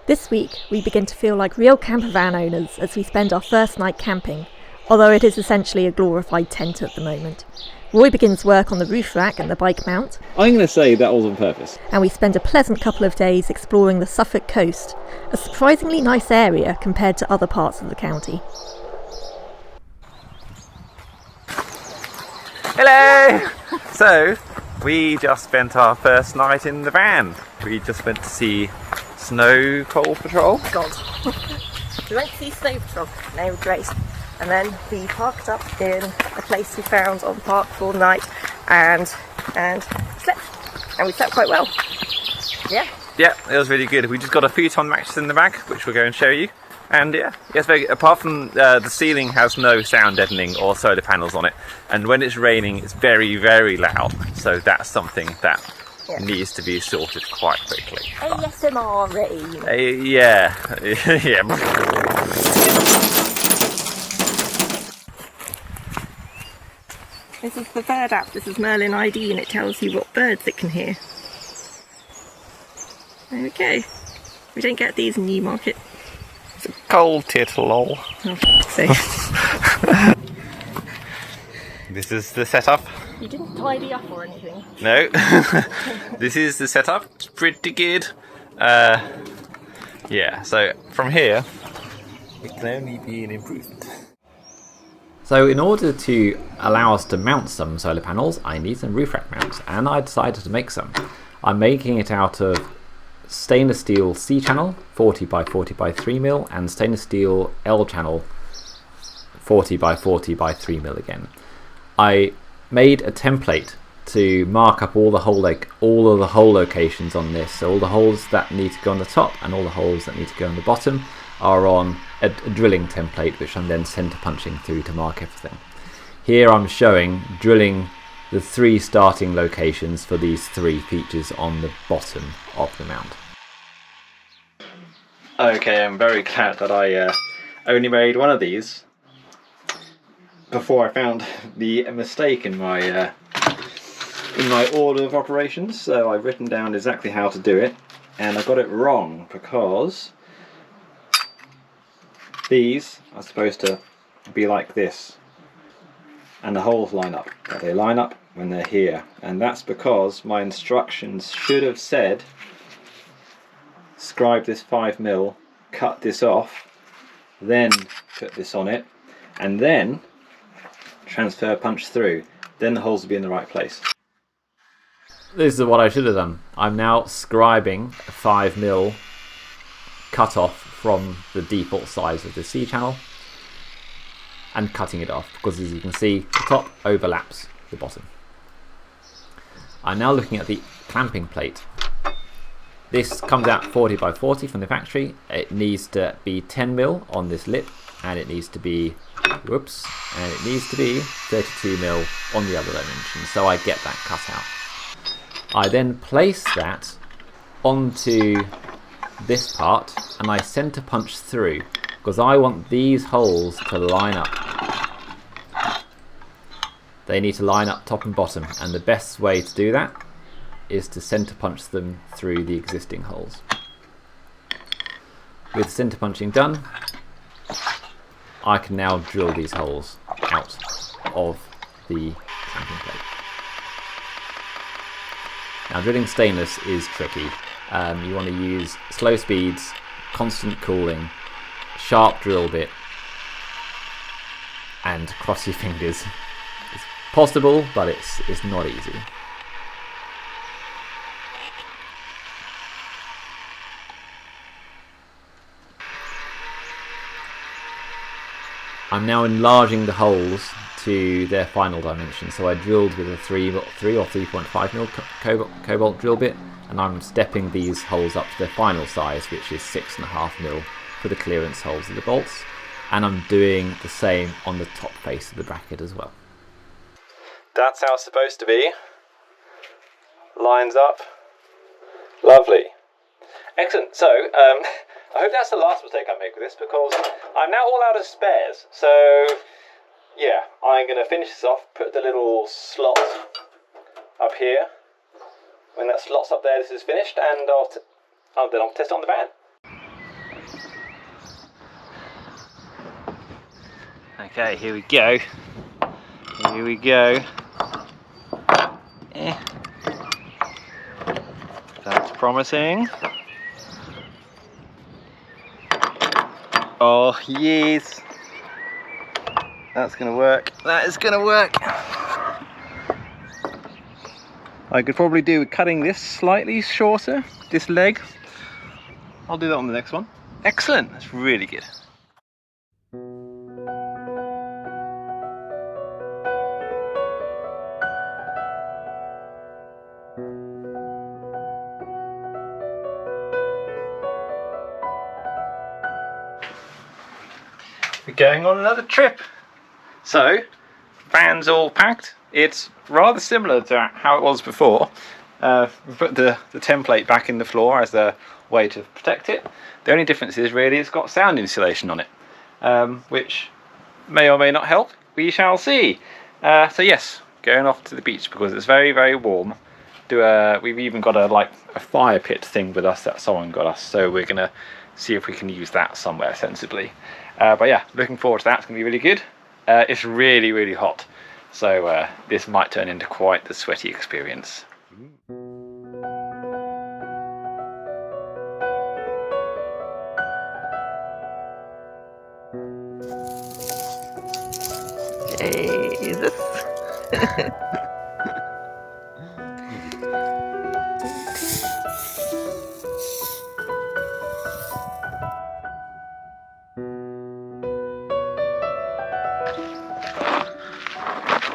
This week, we begin to feel like real camper van owners as we spend our first night camping, although it is essentially a glorified tent at the moment. Roy begins work on the roof rack and the bike mount. I'm going to say that was on purpose. And we spend a pleasant couple of days exploring the Suffolk coast, a surprisingly nice area compared to other parts of the county. Hello! So, we just spent our first night in the van. We just went to see Snow Cold Patrol. God. We went to see Snow Patrol, named Grace, and then we parked up in a place we found on Park for the night and slept. And we slept quite well. Yeah. Yeah, it was really good. We just got a futon mattress in the bag, which we'll go and show you. And yeah, yes, very good. Apart from the ceiling has no sound deadening or solar panels on it, and when it's raining it's very, very loud, so that's something that needs to be sorted quite quickly. ASMR rain. Yeah. Yeah. This is the bird app. This is Merlin ID, and it tells you what birds it can hear. There we go. We don't get these in Newmarket. Cold tit lol. Oh, This is the setup. you didn't tidy up or anything. No. This is the setup. It's pretty good. Yeah, so from here it can only be an improvement. So in order to allow us to mount some solar panels, I need some roof rack mounts, and I decided to make some. I'm making it out of stainless steel C channel 40 by 40 by 3mm and stainless steel L channel 40 by 40 by 3mm again. I made a template to mark up all of the hole locations on this, so all the holes that need to go on the top and all the holes that need to go on the bottom are on a drilling template, which I'm then center punching through to mark everything. Here I'm showing drilling the 3 starting locations for these 3 features on the bottom of the mount. Okay, I'm very glad that I only made one of these before I found the mistake in my order of operations. So I've written down exactly how to do it, and I got it wrong because these are supposed to be like this, and the holes line up. But they line up when they're here, and that's because my instructions should have said scribe this 5mm, cut this off, then put this on it, and then transfer punch through. Then the holes will be in the right place. This is what I should have done. I'm now scribing a 5mm cut off from the default size of the C channel and cutting it off, because as you can see the top overlaps the bottom. I'm now looking at the clamping plate. This comes out 40 by 40 from the factory. It needs to be 10mm on this lip, and it needs to be 32mm on the other dimension, so I get that cut out. I then place that onto this part and I center punch through, because I want these holes to line up. They need to line up top and bottom, and the best way to do that is to center punch them through the existing holes. With center punching done, I can now drill these holes out of the clamping plate. Now, drilling stainless is tricky. You want to use slow speeds, constant cooling, sharp drill bit, and cross your fingers. It's possible, but it's not easy. I'm now enlarging the holes to their final dimension, so I drilled with a 3 or 3.5mm cobalt drill bit, and I'm stepping these holes up to their final size, which is 6.5mm for the clearance holes of the bolts, and I'm doing the same on the top face of the bracket as well. That's how it's supposed to be. Lines up. Lovely. Excellent. So, I hope that's the last mistake I make with this, because I'm now all out of spares. So, yeah, I'm going to finish this off, put the little slot up here. When that slot's up there, this is finished, and then I'll test it on the van. Okay, here we go. Here we go. That's promising. Oh yes, that's gonna work. That is gonna work. I could probably do with cutting this slightly shorter, this leg. I'll do that on the next one. Excellent, that's really good. We're going on another trip. So, fans all packed. It's rather similar to how it was before. We put the template back in the floor as a way to protect it. The only difference is really it's got sound insulation on it, which may or may not help. We shall see. So yes, going off to the beach because it's very, very warm. We've even got a fire pit thing with us that someone got us, so we're gonna see if we can use that somewhere sensibly. But yeah, looking forward to that. It's gonna be really good. It's really, really hot, so this might turn into quite the sweaty experience. Jesus.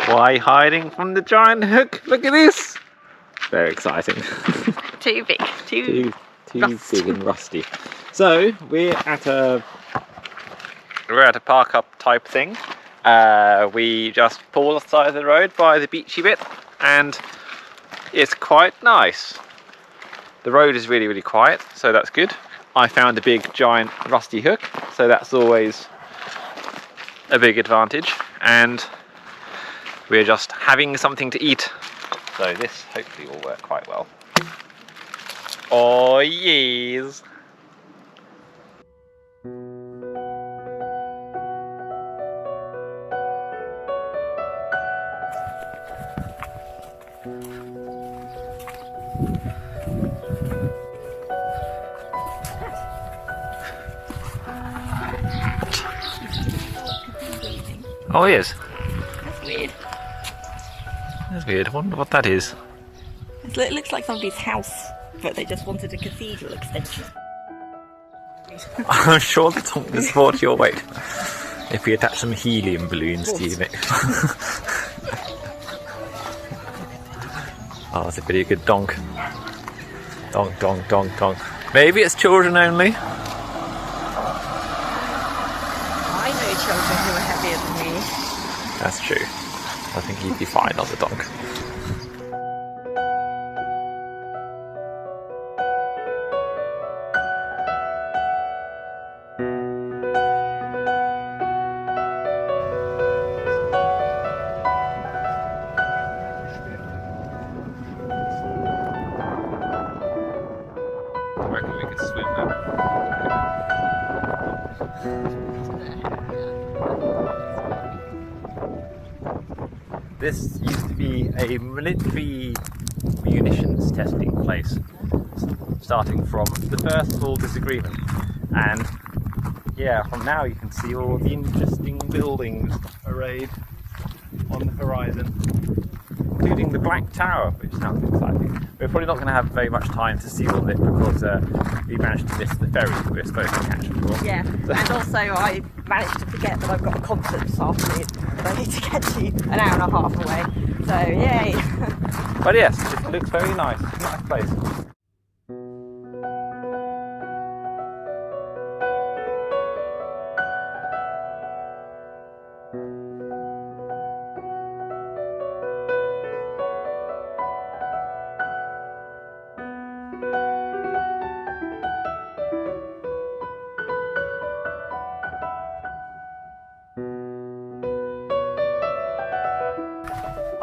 Why hiding from the giant hook? Look at this! Very exciting. Too big, too big and rusty. So we're at a park up type thing. We just pull off the side of the road by the beachy bit, and it's quite nice. The road is really, really quiet, so that's good. I found a big giant rusty hook, so that's always a big advantage, and we're just having something to eat, so this hopefully will work quite well. Oh yes! Oh yes. That's weird. That's weird. I wonder what that is. It looks like somebody's house, but they just wanted a cathedral extension. I'm sure the top will support your weight if we attach some helium balloons to it. Oh, that's a pretty good donk. Donk, donk, donk, donk. Maybe it's children only. I know children who are heavier than me. That's true. I think he'd be fine on the donk. I reckon we could swim now. This used to be a military munitions testing place, starting from the first full disagreement. And yeah, from now you can see all the interesting buildings arrayed on the horizon, including the Black Tower, which sounds exciting. We're probably not going to have very much time to see all of it because we managed to miss the ferry that we were supposed to catch before. Yeah, and also I managed to forget that I've got a concert this afternoon that I need to get to an hour and a half away. So yay! But yes, it looks very nice. Nice place.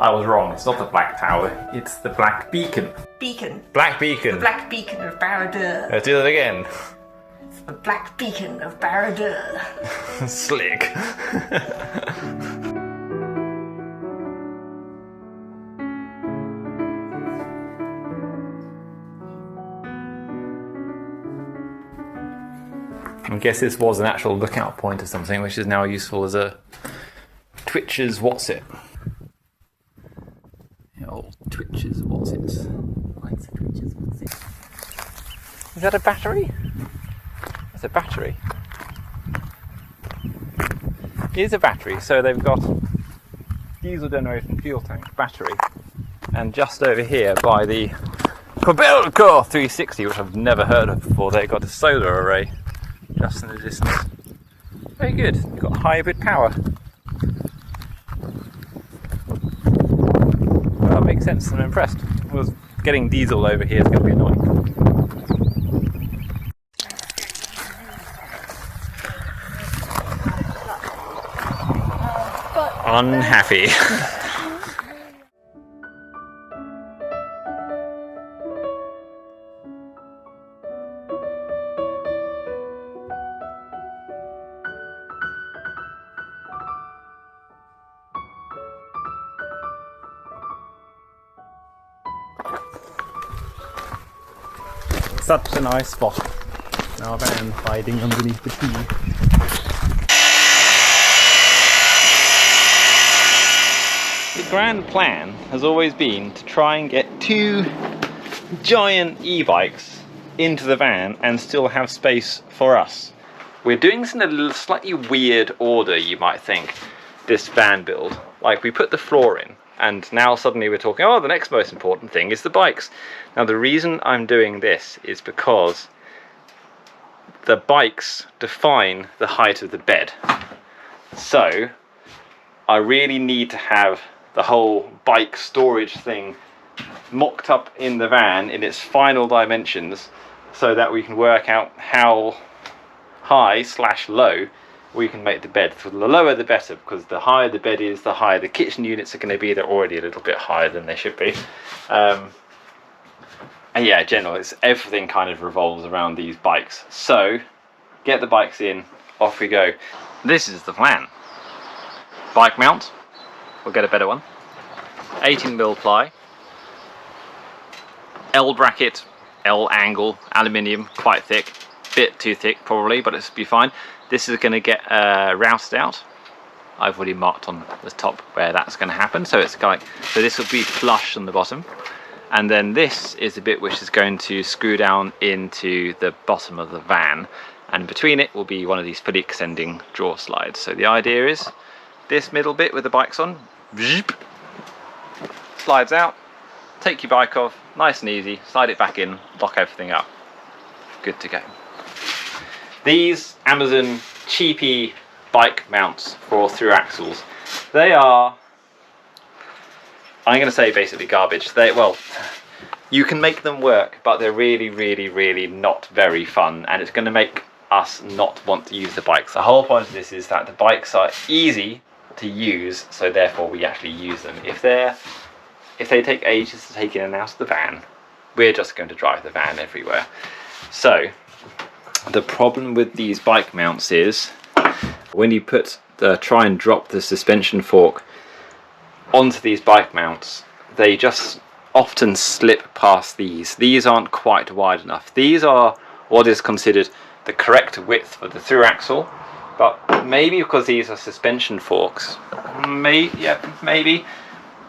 I was wrong, it's not the Black Tower, it's the Black Beacon. Beacon. Black Beacon. The Black Beacon of Barradur. Let's do that again. It's the Black Beacon of Barradur. Slick. I guess this was an actual lookout point or something, which is now useful as a Twitch's what's it. Old Twitch's what's it. What's a Twitch's what's it? Is that a battery? That's a battery. It is a battery, so they've got diesel generation fuel tank battery, and just over here by the Concerto 360, which I've never heard of before, they've got a solar array just in the distance. Very good. You've got hybrid power. Well, that makes sense. I'm impressed. Well, getting diesel over here is going to be annoying. Unhappy. Such a nice spot. Our van hiding underneath the tree. The grand plan has always been to try and get 2 giant e-bikes into the van and still have space for us. We're doing this in a slightly weird order, you might think, this van build. Like, we put the floor in, and now suddenly we're talking, oh, the next most important thing is the bikes. Now, the reason I'm doing this is because the bikes define the height of the bed. So, I really need to have the whole bike storage thing mocked up in the van in its final dimensions so that we can work out how high/low we can make the bed. So the lower the better, because the higher the bed is, the higher the kitchen units are going to be. They're already a little bit higher than they should be. And yeah, generally, everything kind of revolves around these bikes. So, get the bikes in, off we go. This is the plan. Bike mount. We'll get a better one. 18mm ply. L bracket, L angle, aluminium, quite thick. Bit too thick probably, but it'll be fine. This is going to get routed out. I've already marked on the top where that's going to happen. So it's kind of like, so this will be flush on the bottom. And then this is the bit which is going to screw down into the bottom of the van. And between it will be one of these fully extending drawer slides. So the idea is this middle bit with the bikes on, slides out, take your bike off, nice and easy, slide it back in, lock everything up. Good to go. These Amazon cheapy bike mounts for through axles, they are, I'm going to say basically garbage. Well, you can make them work, but they're really, really, really not very fun, and it's going to make us not want to use the bikes. The whole point of this is that the bikes are easy to use, so therefore we actually use them. If they take ages to take in and out of the van, we're just going to drive the van everywhere. So the problem with these bike mounts is when you try and drop the suspension fork onto these bike mounts, they just often slip past these. These aren't quite wide enough. These are what is considered the correct width for the through axle, but maybe because these are suspension forks, maybe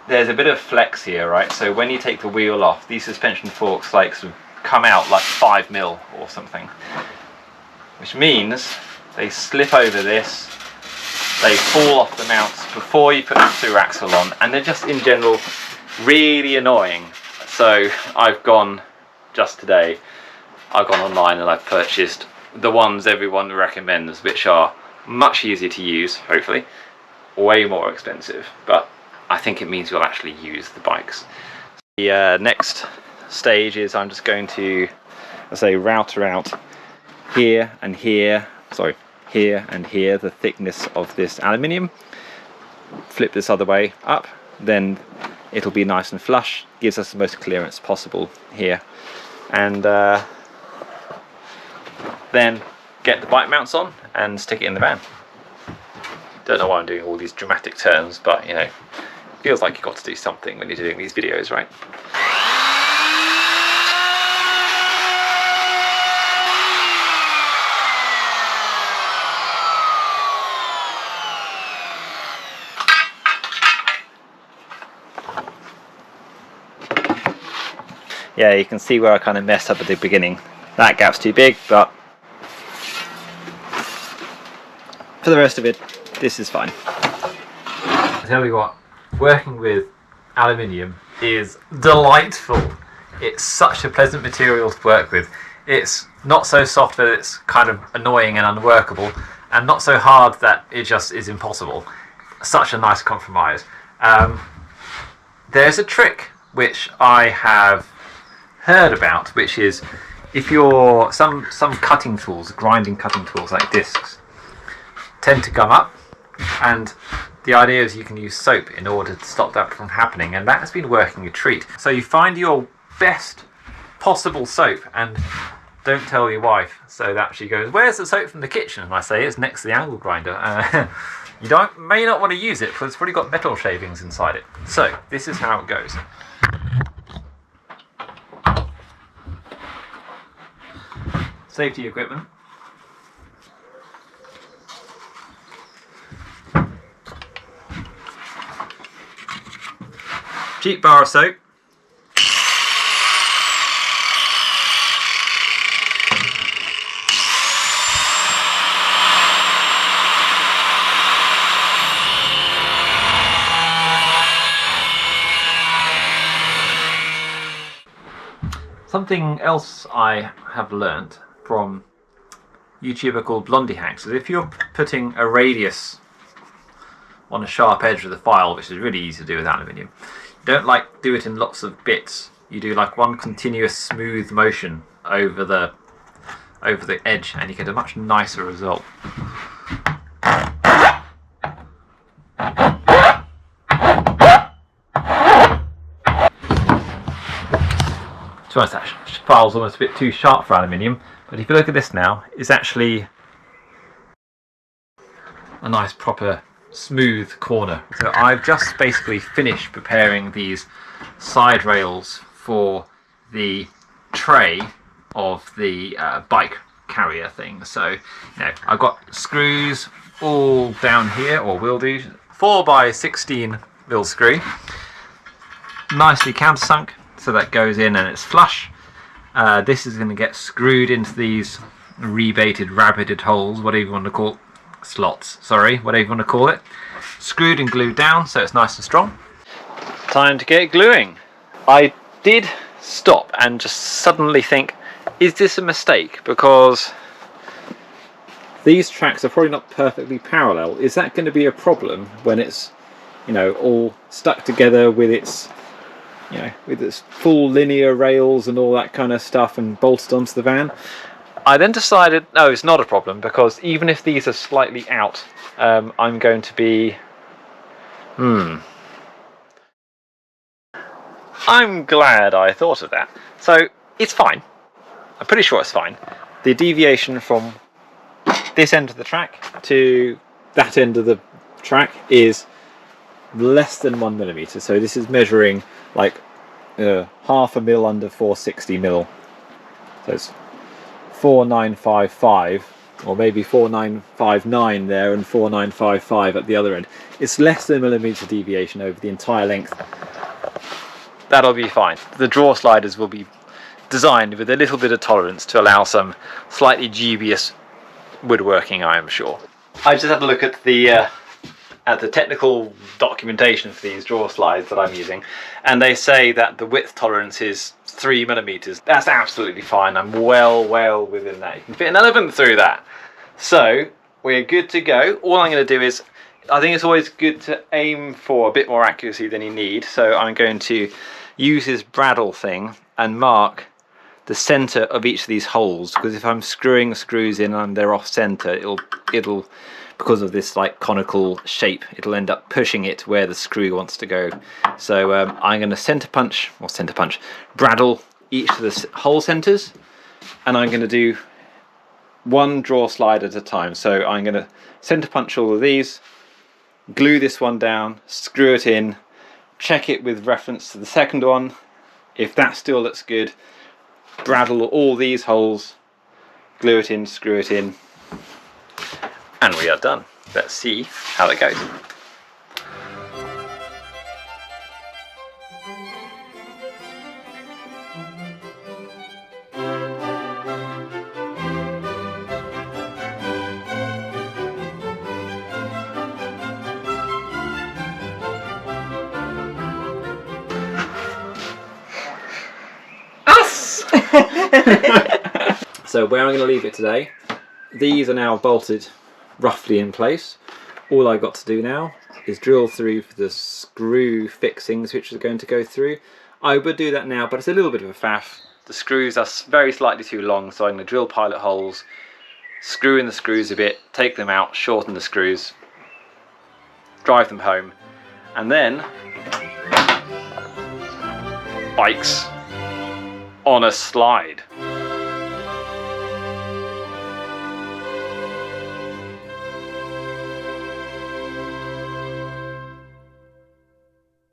there's a bit of flex here, right? So when you take the wheel off, these suspension forks like sort of come out like 5mm or something, which means they slip over this, they fall off the mounts before you put the through axle on, and they're just in general really annoying. So I've gone online and I've purchased the ones everyone recommends, which are much easier to use, hopefully, way more expensive, but I think it means you'll actually use the bikes. The next stage is I'm just going to, let's say, router out here and here, the thickness of this aluminium, flip this other way up, then it'll be nice and flush, gives us the most clearance possible here, and then get the bike mounts on and stick it in the van. Don't know why I'm doing all these dramatic turns, but you know, feels like you've got to do something when you're doing these videos, right? yeah, you can see where I kind of messed up at the beginning. That gap's too big, but for the rest of it, this is fine. I tell you what, working with aluminium is delightful. It's such a pleasant material to work with. It's not so soft that it's kind of annoying and unworkable, and not so hard that it just is impossible. Such a nice compromise. There's a trick which I have heard about, which is if you're some cutting tools, grinding cutting tools like discs, tend to gum up, and the idea is you can use soap in order to stop that from happening, and that has been working a treat. So you find your best possible soap and don't tell your wife. So that she goes, "Where's the soap from the kitchen?" And I say, "It's next to the angle grinder." You may not want to use it because it's probably got metal shavings inside it. So this is how it goes. Safety equipment. Cheap bar of soap. Something else I have learnt from a YouTuber called Blondie Hacks is if you're putting a radius on a sharp edge with a file, which is really easy to do with aluminium, you don't do it in lots of bits. You do like one continuous smooth motion over the edge, and you get a much nicer result. To be honest, that file's almost a bit too sharp for aluminium, but if you look at this now, it's actually a nice proper smooth corner. So I've just basically finished preparing these side rails for the tray of the bike carrier thing. So I've got screws all down here, or will do, 4x16 mil screw, nicely countersunk, so that goes in and it's flush. This is going to get screwed into these rebaited, rabbited holes, whatever you want to call it. Slots, sorry, whatever you want to call it. Screwed and glued down so it's nice and strong. Time to get gluing. I did stop and just suddenly think, is this a mistake? Because these tracks are probably not perfectly parallel. Is that going to be a problem when it's, all stuck together with its with its full linear rails and all that kind of stuff and bolted onto the van? I then decided, no, it's not a problem, because even if these are slightly out, I'm going to be... I'm glad I thought of that. So, it's fine. I'm pretty sure it's fine. The deviation from this end of the track to that end of the track is less than 1mm. So this is measuring like half a mil under 460 mil. So it's 4955, or maybe 4959 there and 4955 at the other end. It's less than a millimetre deviation over the entire length. That'll be fine. The draw sliders will be designed with a little bit of tolerance to allow some slightly dubious woodworking, I am sure. I just had a look at the technical documentation for these draw slides that I'm using, and they say that the width tolerance is 3mm. That's absolutely fine. I'm well within that. You can fit an elephant through that. So we're good to go. All I'm going to do is, I think it's always good to aim for a bit more accuracy than you need, so I'm going to use this Bradle thing and mark the center of each of these holes, because if I'm screwing screws in and they're off center, it'll because of this like conical shape, it'll end up pushing it where the screw wants to go. So I'm going to center punch, Bradle each of the hole centers, and I'm going to do one draw slide at a time. So I'm going to center punch all of these, glue this one down, screw it in, check it with reference to the second one. If that still looks good, Bradle all these holes, glue it in, screw it in, and we are done. Let's see how that goes. So where I'm going to leave it today, these are now bolted roughly in place. All I've got to do now is drill through for the screw fixings which are going to go through. I would do that now, but it's a little bit of a faff. The screws are very slightly too long, so I'm going to drill pilot holes, screw in the screws a bit, take them out, shorten the screws, drive them home, and then bikes on a slide.